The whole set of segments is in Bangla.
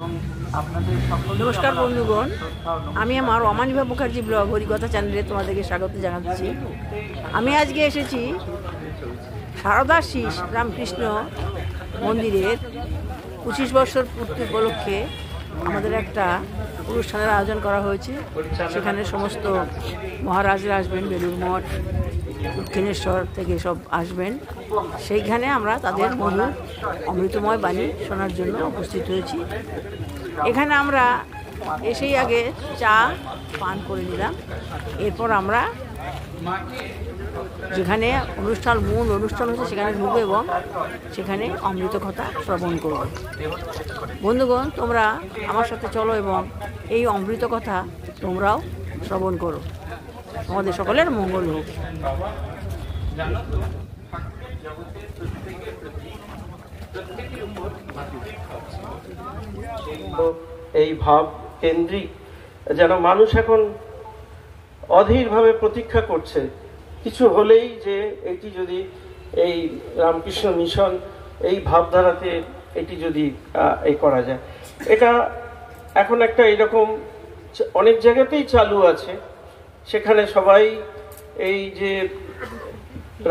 নমস্কার বন্ধুগণ, আমি আমার অমানিভা মুখার্জি ব্লগ হরিকথা চ্যানেলে তোমাদেরকে স্বাগত জানাচ্ছি। আমি আজকে এসেছি সারদা শীষ রামকৃষ্ণ মন্দিরের 25 বছর পূর্তি উপলক্ষে আমাদের একটা অনুষ্ঠানের আয়োজন করা হয়েছে। সেখানে সমস্ত মহারাজরা আসবেন, বেলুড় মঠ, দক্ষিণেশ্বর থেকে সব আসবেন। সেইখানে আমরা তাদের মধুর অমৃতময় বাণী শোনার জন্য উপস্থিত হয়েছি। এখানে আমরা এসেই আগে চা পান করে নিলাম। এরপর আমরা যেখানে মূল অনুষ্ঠান হচ্ছে সেখানে ঢুকবো এবং সেখানে অমৃত কথা শ্রবণ করব। বন্ধুগণ, তোমরা আমার সাথে চলো এবং এই অমৃত কথা তোমরাও শ্রবণ করো। আমাদের সকলের মঙ্গল হোক। এই ভাব কেন্দ্রিক যেন মানুষ এখন অধীরভাবে প্রতীক্ষা করছে কিছু হলেই যে এটি যদি এই রামকৃষ্ণ মিশন এই ভাবধারাতে এটি যদি এই করা যায়। এটা এখন একটা এরকম অনেক জায়গাতেই চালু আছে। সেখানে সবাই এই যে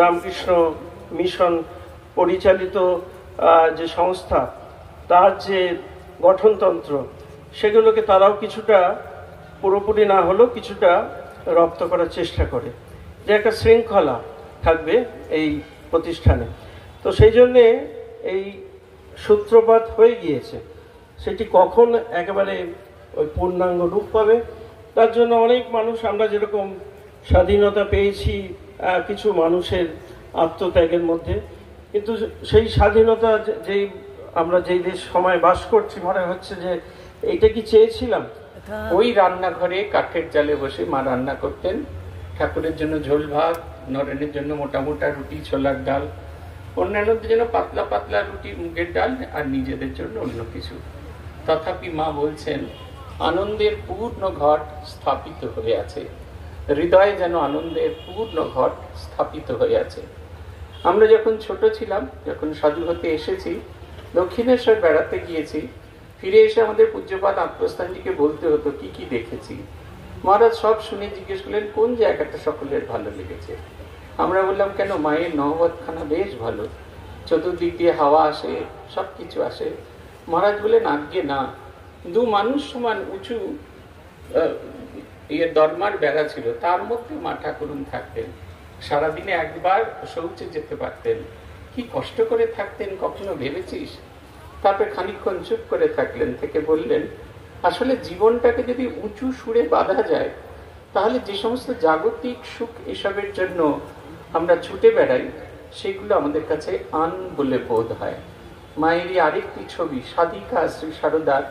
রামকৃষ্ণ মিশন পরিচালিত যে সংস্থা, তার যে গঠনতন্ত্র, সেগুলোকে তারাও কিছুটা পুরোপুরি না হলেও কিছুটা রপ্ত করার চেষ্টা করে, যে একটা শৃঙ্খলা থাকবে এই প্রতিষ্ঠানে। তো সেই জন্যে এই সূত্রপাত হয়ে গিয়েছে। সেটি কখন একেবারে ওই পূর্ণাঙ্গ রূপ পাবে, তার জন্য অনেক মানুষ, আমরা যেরকম স্বাধীনতা পেয়েছি কিছু মানুষের আত্মত্যাগের মধ্যে, কিন্তু সেই স্বাধীনতা যেই আমরা যেই দেশ সময় বাস করছি, মনে হচ্ছে যে এইটা কি চেয়েছিলাম। ওই রান্নাঘরে কাঠের জালে বসে মা রান্না করতেন। ঠাকুরের জন্য ঝোল ভাত, নরেনের জন্য মোটা মোটা রুটি ছোলার ডাল, অন্যান্যদের জন্য পাতলা পাতলা রুটি মুগের ডাল, আর নিজেদের জন্য অন্য কিছু। তথাপি মা বলছেন, আনন্দের পূর্ণ ঘট স্থাপিত হয়ে আছে, হৃদয়ে যেন আনন্দের পূর্ণ ঘট স্থাপিত হয়ে আছে। আমরা যখন ছোট ছিলাম, যখন সাধু হতে এসেছি, দক্ষিণেশ্বর বেড়াতে গিয়েছি, ফিরে এসে আমাদের পূজ্যপাদ আত্মস্থানজিকে বলতে হতো কি কি দেখেছি। মহারাজ সব শুনে জিজ্ঞেস করলেন কোন জায়গাটা সকলের ভালো লেগেছে। আমরা বললাম কেন, মায়ের নহবতখানা বেশ ভালো, চতুর্দিক দিয়ে হাওয়া আসে, সব কিছু আসে। মহারাজ বললেন আজ্ঞে না, দু মানুষ সমান উঁচু দরমার বেড়া ছিল, তার মধ্যে মা ঠাকুরুন থাকতেন। সারাদিনে একবার শৌচে যেতে পারতেন, কি কষ্ট করে থাকতেন কখনো ভেবেছিস? তারপরে খানিকক্ষণ চুপ করে থাকলেন, থেকে বললেন, আসলে জীবনটাকে যদি উঁচু সুরে বাঁধা যায়, তাহলে যে সমস্ত জাগতিক সুখ এসবের জন্য আমরা ছুটে বেড়াই, সেগুলো আমাদের কাছে আন বলে বোধ হয়। মায়েরই আরেকটি ছবি, সাধিকা শ্রী সারদার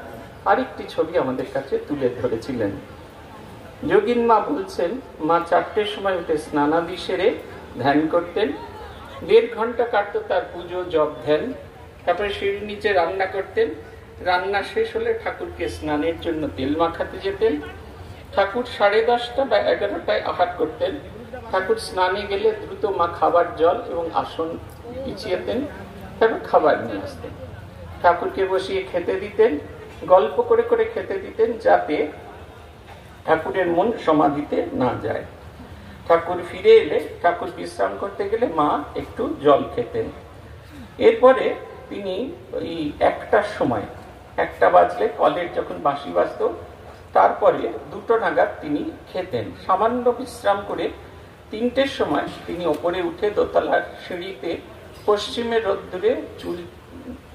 আরেকটি ছবি আমাদের কাছে তুলে ধরেছিলেন। যোগিন মা বলছেন, মা 4টের সময় উঠে স্নানাদি সেরে ধ্যান করতেন। 1.5 ঘন্টা কাটত তার পুজো জপ ধ্যান। তারপরে সিঁড়ির নিচে রান্না করতেন। রান্না শেষ হলে ঠাকুরকে স্নানের জন্য তেল মাখাতে যেতেন। ঠাকুর 10:30 বা 11টায় আহার করতেন। ঠাকুর স্নানে গেলে দ্রুত মা খাবার জল এবং আসন পিছিয়েতেন, তারপর খাবার নিয়ে আসতেন। ঠাকুরকে বসিয়ে খেতে দিতেন, গল্প করে করে খেতে দিতেন, যাতে ঠাকুরের মন সমাধিতে না যায়। ঠাকুর ফিরে এলে, ঠাকুর বিশ্রাম করতে গেলে মা একটু জল খেতেন। এরপরে তিনি ওই 1টার সময়, 1টা বাজলে কলের যখন বাঁশি বাজত, তারপরে 2টো নাগাদ তিনি খেতেন। সামান্য বিশ্রাম করে 3টের সময় তিনি ওপরে উঠে দোতলার সিঁড়িতে পশ্চিমের রোদ্দুরে চুল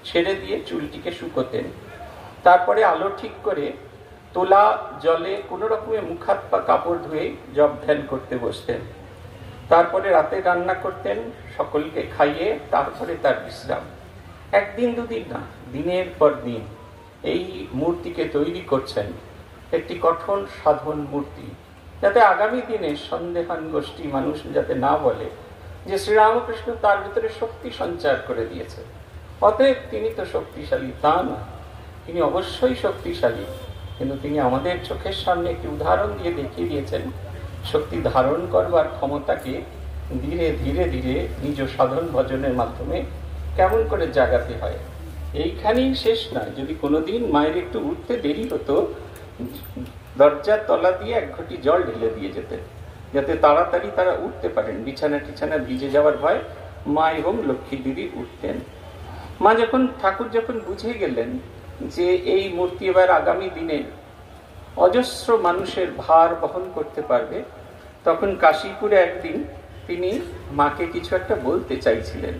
ছেড়ে দিয়ে চুলটিকে শুকোতেন। তারপরে আলো ঠিক করে তোলা জলে কোনো রকমে মুখ হাত পা কাপড় ধুয়ে জপ ধ্যান করতে বসতেন। তারপরে রাতে রান্না করতেন, সকলকে খাইয়ে তারপরে তার বিশ্রাম। 1 দিন 2 দিন না, দিনের পর দিন এই মূর্তিকে তৈরি করছেন, একটি কঠোর সাধন মূর্তি, যাতে আগামী দিনে সন্দেহান গোষ্ঠী মানুষ যাতে না বলে যে শ্রীরামকৃষ্ণ তার ভিতরে শক্তি সঞ্চার করে দিয়েছে, অতএব তিনি তো শক্তিশালী। তা না, তিনি অবশ্যই শক্তিশালী, কিন্তু তিনি আমাদের চোখের সামনে একটি উদাহরণ দিয়ে দেখিয়ে দিয়েছেন শক্তি ধারণ করবার ক্ষমতাকে ধীরে ধীরে ধীরে নিজ সাধন ভজনের মাধ্যমে কেমন করে জাগাতে হয়। এইখানেই শেষ নয়, যদি কোনোদিন মায়ের একটু উঠতে দেরি হতো, দরজার তলা দিয়ে এক ঘটি জল ঢেলে দিয়ে যেতেন, যাতে তাড়াতাড়ি তারা উঠতে পারেন। বিছানা টিছানা ভিজে যাওয়ার ভয় মা এবং লক্ষ্মী দিদি উঠতেন। মা ঠাকুর যখন বুঝে গেলেন যে এই মূর্তি এবার আগামী দিনে অজস্র মানুষের ভার বহন করতে পারবে, তখন কাশীপুরে একদিন তিনি মাকে কিছু একটা বলতে চাইছিলেন।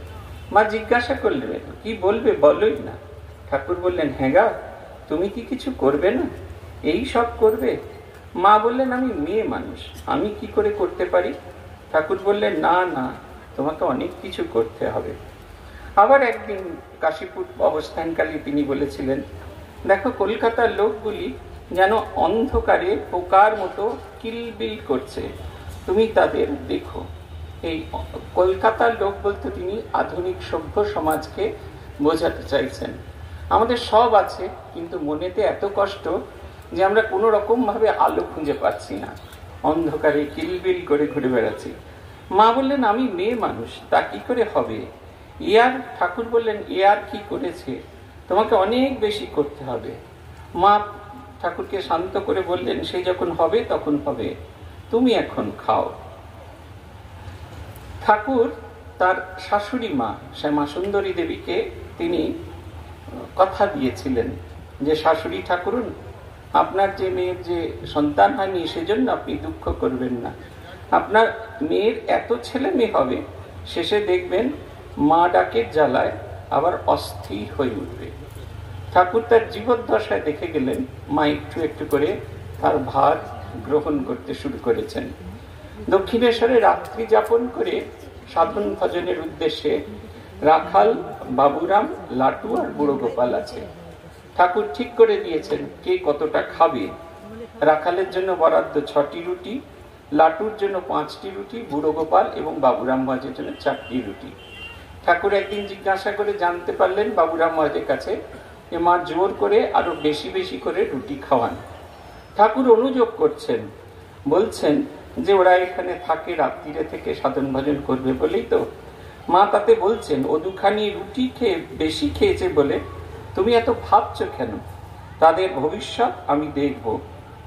মা জিজ্ঞাসা করলেন, কি বলবে, বলোই না। ঠাকুর বললেন, হ্যাঁ গা, তুমি কি কিছু করবে না, এই সব করবে? মা বললেন, আমি মেয়ে মানুষ, আমি কি করে করতে পারি? ঠাকুর বললেন, না না, তোমাকে অনেক কিছু করতে হবে। আবার একদিন কাশীপুর অবস্থানকালে তিনি বলেছিলেন, দেখো কলকাতার লোকগুলি যেন অন্ধকারে পোকার মতো কিলবিল করছে, তুমি তাদের দেখো। এই কলকাতার লোক বলতে তিনি আধুনিক সভ্য সমাজকে বোঝাতে চাইছেন। আমাদের সব আছে, কিন্তু মনেতে এত কষ্ট যে আমরা কোনো রকম ভাবে আলো খুঁজে পাচ্ছি না, অন্ধকারে কিলবিল করে ঘুরে বেড়াচ্ছি। মা বললেন, আমি মেয়ে মানুষ, তা কি করে হবে? ঠাকুর বললেন, এ আর কি করেছে, তোমাকে অনেক বেশি করতে হবে। মা ঠাকুরকে শান্ত করে বললেন, সে যখন হবে তখন হবে, তুমি এখন খাও। ঠাকুর তার শাশুড়ি মা শ্যামা সুন্দরী দেবীকে তিনি কথা দিয়েছিলেন যে, শাশুড়ি ঠাকুরুন, আপনার যে মেয়ের যে সন্তান হয়নি সেজন্য আপনি দুঃখ করবেন না, আপনার মেয়ের এত ছেলে মেয়ে হবে, শেষে দেখবেন মা ডাকের জ্বালায় আবার অস্থির হয়ে উঠবে। ঠাকুর তার জীবদ্দশায় দেখে গেলেন মা একটু একটু করে তার ভার গ্রহণ করতে শুরু করেছেন। দক্ষিণেশ্বরে রাত্রি যাপন করে সাধন ভজনের উদ্দেশ্যে রাখাল, বাবুরাম, লাটু আর বুড়ো গোপাল আছে। ঠাকুর ঠিক করে দিয়েছেন কে কতটা খাবে। রাখালের জন্য বরাদ্দ 6টি রুটি, লাটুর জন্য 5টি রুটি, বুড়ো গোপাল এবং বাবুরাম মহাজের জন্য 4টি রুটি। ঠাকুর একদিন জিজ্ঞাসা করে জানতে পারলেন বাবুরাম মহাজের কাছে যে মা জোর করে আরো বেশি বেশি করে রুটি খাওয়ান। ঠাকুর অনুযোগ করছেন, বলছেন যে ওরা এখানে থাকে, রাত্রিরে থেকে সাধন ভজন করবে বলেই তো। মা তাতে বলছেন, ও দুখানি রুটি খেয়ে বেশি খেয়েছে বলে তুমি এত ভাবছো কেন? তাদের ভবিষ্যৎ আমি দেখব,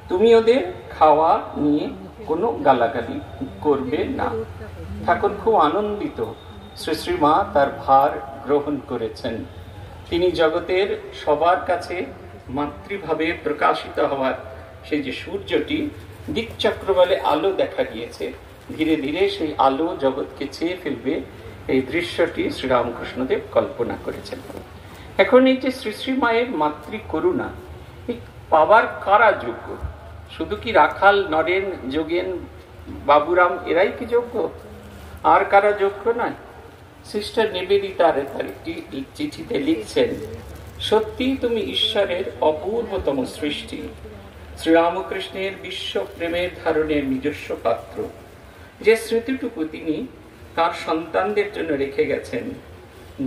তুমি ওদের খাওয়া নিয়ে কোনো গালাগালি করবে না। ঠাকুর খুব আনন্দিত, শ্রী শ্রী মা তার ভার গ্রহণ করেছেন। তিনি জগতের সবার কাছে মাতৃভাবে প্রকাশিত হওয়ার সেই যে সূর্যটি দিকচক্র বলে আলো দেখা গিয়েছে, ধীরে ধীরে সেই আলো জগৎকে ছেয়ে ফেলবে, এই দৃশ্যটি শ্রীরামকৃষ্ণদেব কল্পনা করেছেন। এখন এই যে শ্রী শ্রী মায়ের মাতৃ করুণা এই পাবার কারা যোগ্য? শুধু কি রাখাল, নরেন, যোগেন, বাবুরাম এরাই কি যোগ্য? আর কারা যোগ্য নয়? সিস্টার নিবেদিতা তার একটি চিঠিতে লিখছেন, সত্যি তুমি ঈশ্বরের অপূর্বতম সৃষ্টি, শ্রীরামকৃষ্ণের বিশ্ব প্রেমের ধারণের নিজস্ব পাত্র। যে স্মৃতিটুকু তিনি তার সন্তানদের জন্য রেখে গেছেন,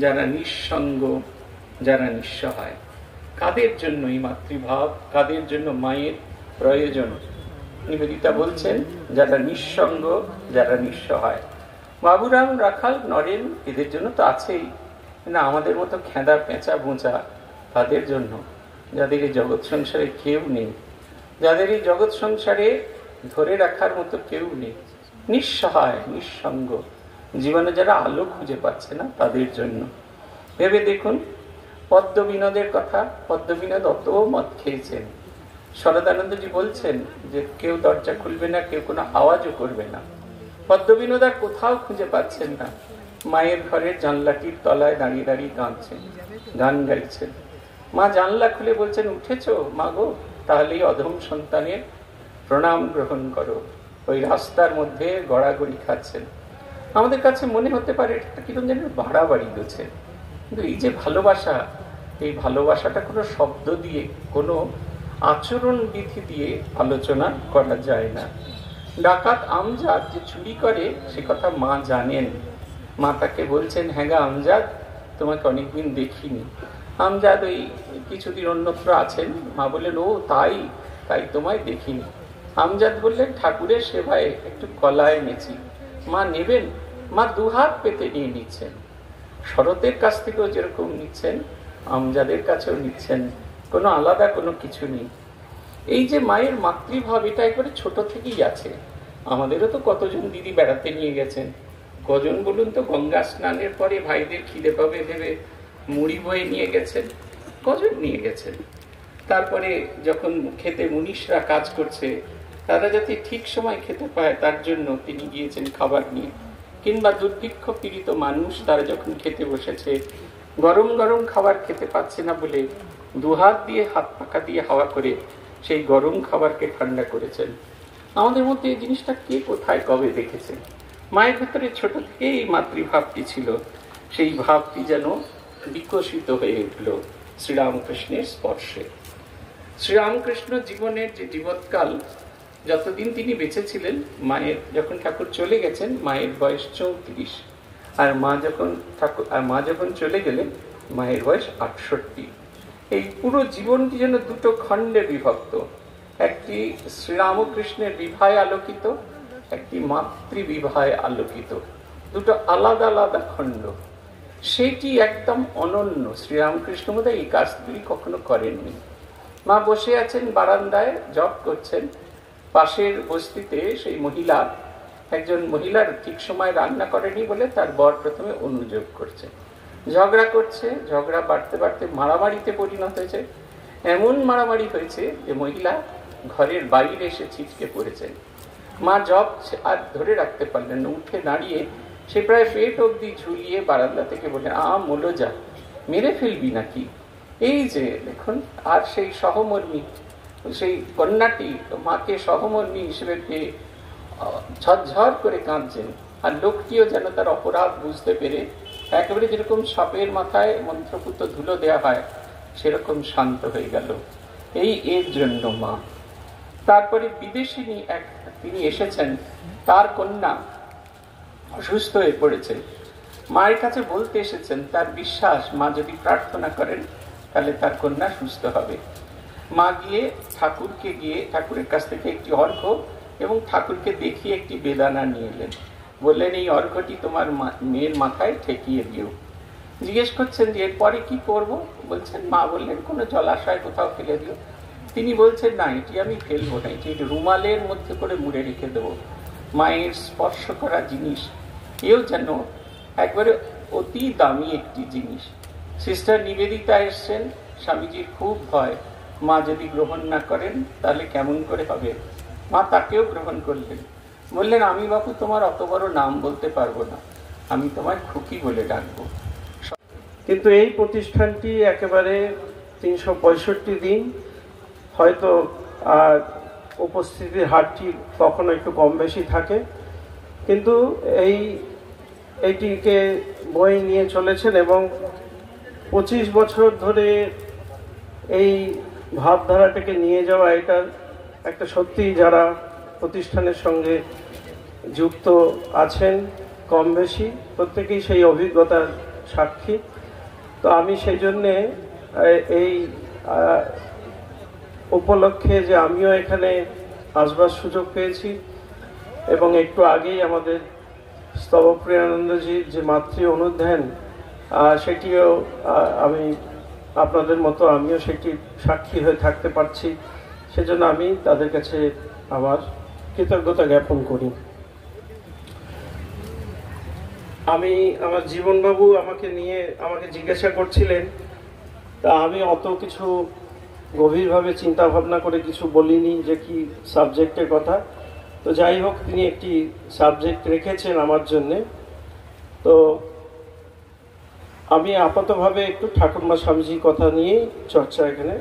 যারা নিঃসঙ্গ, যারা নিঃসহায়। কাদের জন্য এই মাতৃভাব, কাদের জন্য মায়ের প্রয়োজন? নিবেদিতা বলছেন, যারা নিঃসঙ্গ, যারা নিঃসহায়। বাবুরাম, রাখাল, নরেন এদের জন্য তো আছেই, না আমাদের মতো খেঁদা পেঁচা বোঁচা তাদের জন্য, যাদের এই জগৎ সংসারে কেউ নেই, যাদের এই জগৎ সংসারে ধরে রাখার মতো কেউ নেই, নিঃসহায়, নিঃসঙ্গ, জীবনে যারা আলো খুঁজে পাচ্ছে না, তাদের জন্য। ভেবে দেখুন পদ্মবিনোদের কথা। পদ্মবিনোদ অত মদ খেয়েছেন, শরদানন্দজি বলছেন যে কেউ দরজা খুলবে না, কেউ কোনো আওয়াজও করবে না। পদ্মবিনোদ আর কোথাও খুঁজে পাচ্ছেন না, মায়ের ঘরের জানলাটির তলায় দাঁড়িয়ে দাঁড়িয়ে কাঁদছেন, গান গাইছেন। মা জানলা খুলে বলছেন, উঠেছো মা গো, তাহলে এই অধম সন্তানের প্রণাম গ্রহণ করো। ওই রাস্তার মধ্যে গড়াগড়ি খাচ্ছেন। আমাদের কাছে মনে হতে পারে এটা কিরকম যেন বাড়াবাড়ি দিচ্ছে, কিন্তু এই যে ভালোবাসা, এই ভালোবাসাটা কোনো শব্দ দিয়ে, কোনো আচরণ বিধি দিয়ে আলোচনা করা যায় না। ডাকাত আমজাদ যে চুরি করে সে কথা মা জানেন। মা তাকে বলছেন, হ্যাঁ গা আমজাদ, তোমাকে অনেকদিন দেখিনি। আমজাদ ওই কিছুদিন অন্যত্র আছেন। মা বললেন, ও তাই, তাই তোমায় দেখিনি। আমজাদ বললেন, ঠাকুরের সেবায় একটু কলা এনেছি, মা নেবেন? মা দুহাত পেতে নিয়ে নিচ্ছেন। শরতের কাছ থেকেও যেরকম নিচ্ছেন, আমজাদের কাছেও নিচ্ছেন, কোনো আলাদা কোনো কিছু নেই। এই যে মায়ের মাতৃভাব, এটা একবারে ছোট থেকেই আছে। আমাদেরও তো কতজন দিদি বেড়াতে নিয়ে গেছেন, কজন বলুন তো গঙ্গা স্নানের পরে ভাইদের খিদে পাবে ভেবে মুড়ি বয়ে নিয়ে গেছেন, কজন নিয়ে গেছেন। তারপরে যখন খেতে মুনিশরা কাজ করছে, তারা যাতে ঠিক সময় খেতে পায় তার জন্য তিনি গিয়েছেন খাবার নিয়ে। কিংবা দুর্ভিক্ষ পীড়িত মানুষ তারা যখন খেতে বসেছে, গরম গরম খাবার খেতে পাচ্ছে না বলে দুহাত দিয়ে হাত পাকা দিয়ে হাওয়া করে সেই গরম খাবারকে ঠান্ডা করেছেন। আমাদের মধ্যে এই জিনিসটা কে কোথায় কবে দেখেছে? মায়ের ভেতরে ছোট থেকে এই মাতৃভাবটি ছিল, সেই ভাবটি যেন বিকশিত হয়ে উঠল শ্রীরামকৃষ্ণের স্পর্শে। শ্রীরামকৃষ্ণ জীবনের যে জীবৎকাল, যতদিন তিনি বেঁচে ছিলেন, মায়ের যখন ঠাকুর চলে গেছেন মায়ের বয়স 34, আর মা যখন চলে গেলেন মায়ের বয়স 68। এই পুরো জীবনটি যেন দুটো খণ্ডে বিভক্ত, একটি শ্রীরামকৃষ্ণের বিবাহে আলোকিত, একটি মাতৃবিবাহে আলোকিত, দুটো আলাদা আলাদা খণ্ড। সেইটি একদম অনন্য। শ্রীরামকৃষ্ণ বোধহয় এই কাজগুলি কখনো করেননি। মা বসে আছেন বারান্দায়, জপ করছেন। পাশের বস্তিতে সেই মহিলা, একজন মহিলার ঠিক সময় রান্না করেনি বলে তার বর প্রথমে অনুযোগ করছে, ঝগড়া করছে। ঝগড়া বাড়তে বাড়তে মারামারিতে পরিণত হয়েছে। এমন মারামারি হয়েছে যে মহিলা ঘরের বাইরে এসে ছিটকে পড়েছেন। মা জব আর ধরে রাখতে পারলেন না, উঠে দাঁড়িয়ে সে প্রায় পেট অব্দি ঝুলিয়ে বারান্দা থেকে বলে, মোলো যা, মেরে ফেলবি নাকি? এই যে দেখুন, আর সেই সহমর্মী, সেই কন্যাটি মাকে সহমর্মী হিসেবে পেয়ে ঝরঝর করে কাঁদছেন। আর লোকটিও যেন তার অপরাধ বুঝতে পেরে একেবারে যেরকম সাপের মাথায় মন্ত্রপুত ধুলো দেয়া হয় সেরকম শান্ত হয়ে গেল। এর জন্য মা। তারপরে বিদেশিনী তিনি এসেছেন, তার কন্যা অসুস্থ হয়ে পড়েছে। মায়ের কাছে বলতে এসেছেন, তার বিশ্বাস মা যদি প্রার্থনা করেন তাহলে তার কন্যা সুস্থ হবে। মা গিয়ে ঠাকুরের কাছ থেকে একটি অর্ঘ্য এবং ঠাকুরকে দেখিয়ে একটি বেদানা নিয়ে এলেন। বললেন, এই অর্ঘ্যটি তোমার মেয়ের মাথায় ঠেকিয়ে দিও। জিজ্ঞেস করছেন যে এরপরে কি করব? বলছেন, মা বললেন কোনো জলাশয় কোথাও ফেলে দিও। তিনি বলছেন, না, এটি আমি ফেলবো না, এটি রুমালের মধ্যে করে মুড়ে রেখে দেবো। মায়ের স্পর্শ করা জিনিস, এও যেন একবারে অতি দামি একটি জিনিস। সিস্টার নিবেদিতা এসছেন, স্বামীজির খুব ভয়, মা যদি গ্রহণ না করেন তাহলে কেমন করে হবে। মা তাকেও গ্রহণ করলেন। বললেন, আমি বাপু তোমার অত বড় নাম বলতে পারবো না, আমি তোমার খুকি বলে ডাকবো। কিন্তু এই প্রতিষ্ঠানটি একেবারে 365 দিন, হয়তো আর উপস্থিতির হারটি কখনো একটু কম বেশি থাকে, কিন্তু এইটিকে বয়ে নিয়ে চলেছেন এবং 25 বছর ধরে এই ভাবধারাটাকে নিয়ে যাওয়া, এটা একটা সত্যি যারা প্রতিষ্ঠানের সঙ্গে যুক্ত আছেন কম বেশি প্রত্যেকেই সেই অভিজ্ঞতার সাক্ষী। তো আমি সেই জন্যে এই উপলক্ষে যে আমিও এখানে আসবার সুযোগ পেয়েছি এবং একটু আগেই আমাদের স্তবপ্রিয়ানন্দজির যে মাতৃ অনুধ্যান, সেটিও আমি আপনাদের মতো আমিও সেটি সাক্ষী হয়ে থাকতে পারছি, সেজন্য আমি তাদের কাছে আমার কৃতজ্ঞতা জ্ঞাপন করি। আমার জীবনবাবু আমাকে জিজ্ঞাসা করছিলেন, তা আমি অত কিছু গভীরভাবে চিন্তা ভাবনা করে কিছু বলিনি যে কি সাবজেক্টের কথা। তো যাই হোক, তিনি একটি সাবজেক্ট রেখেছেন আমার জন্যে। তো আমি আপাতভাবে একটু ঠাকুরমা স্বামীজির কথা নিয়ে চর্চা এখানে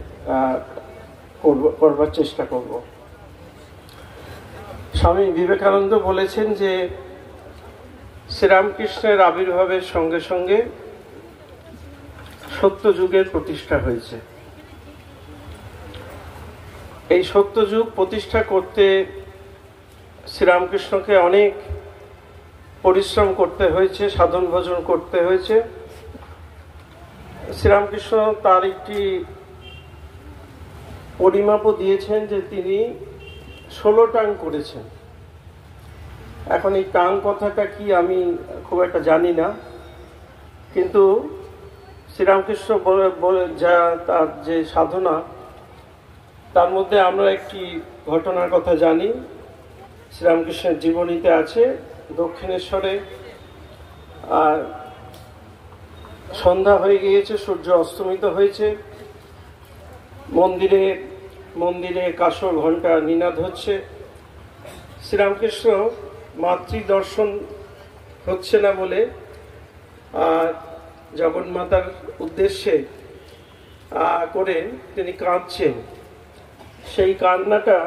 করবার চেষ্টা করব। স্বামী বিবেকানন্দ বলেছেন যে শ্রীরামকৃষ্ণের আবির্ভাবের সঙ্গে সঙ্গে সত্যযুগের প্রতিষ্ঠা হয়েছে। এই সত্যযুগ প্রতিষ্ঠা করতে শ্রীরামকৃষ্ণকে অনেক পরিশ্রম করতে হয়েছে, সাধন ভজন করতে হয়েছে। শ্রীরামকৃষ্ণ তার একটি পরিমাপও দিয়েছেন যে তিনি 16 টাং করেছেন। এখন এই টাং কথাটা কি আমি খুব একটা জানি না, কিন্তু শ্রীরামকৃষ্ণ যা তার যে সাধনা, তার মধ্যে আমরা একটি ঘটনার কথা জানি। শ্রীরামকৃষ্ণের জীবনীতে আছে, দক্ষিণেশ্বরে আর সন্ধ্যা হয়ে গিয়েছে, সূর্য অস্তমিত হয়েছে, মন্দিরে মন্দিরে কাসর ঘণ্টা নিনাদ হচ্ছে। শ্রীরামকৃষ্ণ মাতৃদর্শন হচ্ছে না বলে জগন্মাতার উদ্দেশ্যে করে তিনি কাঁদছেন। সেই কান্নাটা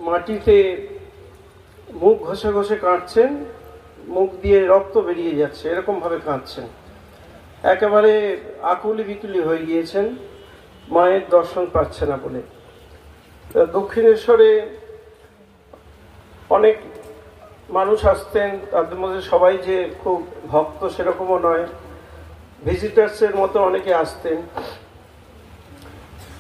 মাটিতে মুখ ঘষে ঘষে কাঁদছেন, মুখ দিয়ে রক্ত বেরিয়ে যাচ্ছে, এরকম ভাবে কাঁদছেন। একেবারে আকুলি বিকুলি হয়ে গিয়েছেন, মায়ের দর্শন পাচ্ছে না বলে। দক্ষিণেশ্বরে অনেক মানুষ আসতেন, তাদের মধ্যে সবাই যে খুব ভক্ত সেরকমও নয়, ভিজিটার্সের মতো অনেকে আসতেন।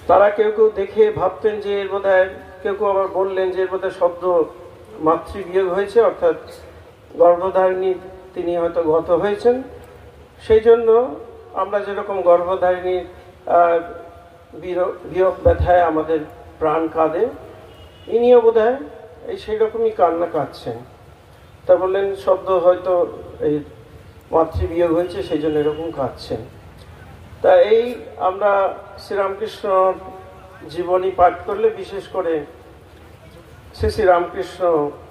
তারা কেউ কেউ দেখে ভাবতেন যে এর বোধহয়, কেউ কেউ আবার বললেন যে এর বোধহয় শব্দ মাতৃবিয়োগ হয়েছে, অর্থাৎ গর্ভধারিণী তিনি হয়তো গত হয়েছেন। সেই জন্য আমরা যেরকম গর্ভধারিণীর বিয়োগ ব্যথায় আমাদের প্রাণ কাঁদে, ইনিও বোধহয় এই সেই রকমই কান্না কাঁদছেন। তা বললেন শব্দ হয়তো এই মাতৃবিয়োগ হয়েছে, সেই জন্য এরকম কাঁদছেন। তা এই আমরা শ্রীরামকৃষ্ণ জীবনী পাঠ করলে, বিশেষ করে শ্রী শ্রী রামকৃষ্ণ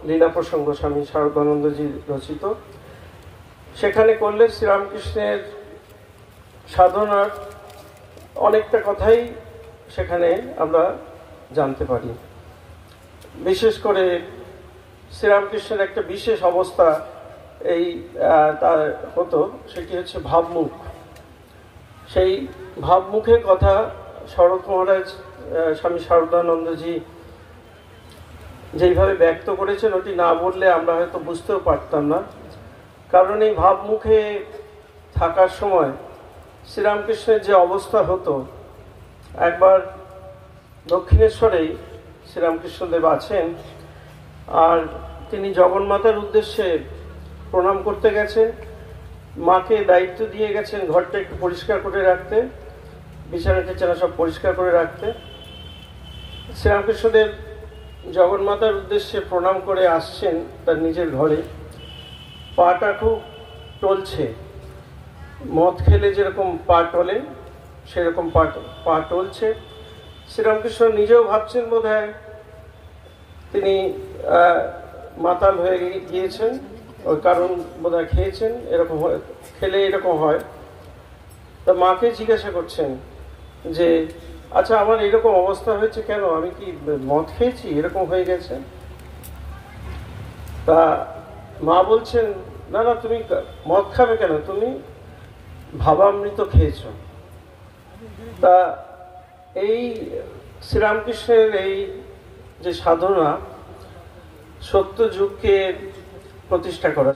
লীলা প্রসঙ্গ স্বামী শারদানন্দজি রচিত, সেখানে করলে শ্রীরামকৃষ্ণের সাধনার অনেকটা কথাই সেখানে আমরা জানতে পারি। বিশেষ করে শ্রীরামকৃষ্ণের একটা বিশেষ অবস্থা এই তার হতো, সেটি হচ্ছে ভাবমুখ। সেই ভাবমুখের কথা শরৎ মহারাজ স্বামী শারদানন্দজি যেইভাবে ব্যক্ত করেছেন, ওটি না বললে আমরা হয়তো বুঝতেও পারতাম না। কারণ এই ভাবমুখে থাকার সময় শ্রীরামকৃষ্ণের যে অবস্থা হতো, একবার দক্ষিণেশ্বরেই শ্রীরামকৃষ্ণদেব আছেন, আর তিনি জগন্মাতার উদ্দেশ্যে প্রণাম করতে গেছেন। মাকে দায়িত্ব দিয়ে গেছেন ঘরটা একটু পরিষ্কার করে রাখতে, বিছানা টিছানা সব পরিষ্কার করে রাখতে। শ্রীরামকৃষ্ণদেব জগন্মাতার উদ্দেশ্যে প্রণাম করে আসছেন তার নিজের ঘরে, পাটা খুব টলছে, মদ খেলে যেরকম পা টলে সেরকম পা টলছে। শ্রীরামকৃষ্ণ নিজেও ভাবছেন বোধহয় তিনি মাতাল হয়ে গিয়েছেন, ওই কারণ বোধহয় খেয়েছেন, এরকম খেলে এরকম হয়। তা মাকে জিজ্ঞাসা করছেন যে আচ্ছা আমার এরকম অবস্থা হয়েছে কেন, আমি কি মদ খেয়েছি, এরকম হয়ে গেছে? তা মা বলছেন না না, তুমি মদ খাবে কেন, তুমি ভাবামৃত খেয়েছ। তা এই শ্রীরামকৃষ্ণের এই যে সাধনা, সত্য যুগকে প্রতিষ্ঠা করা,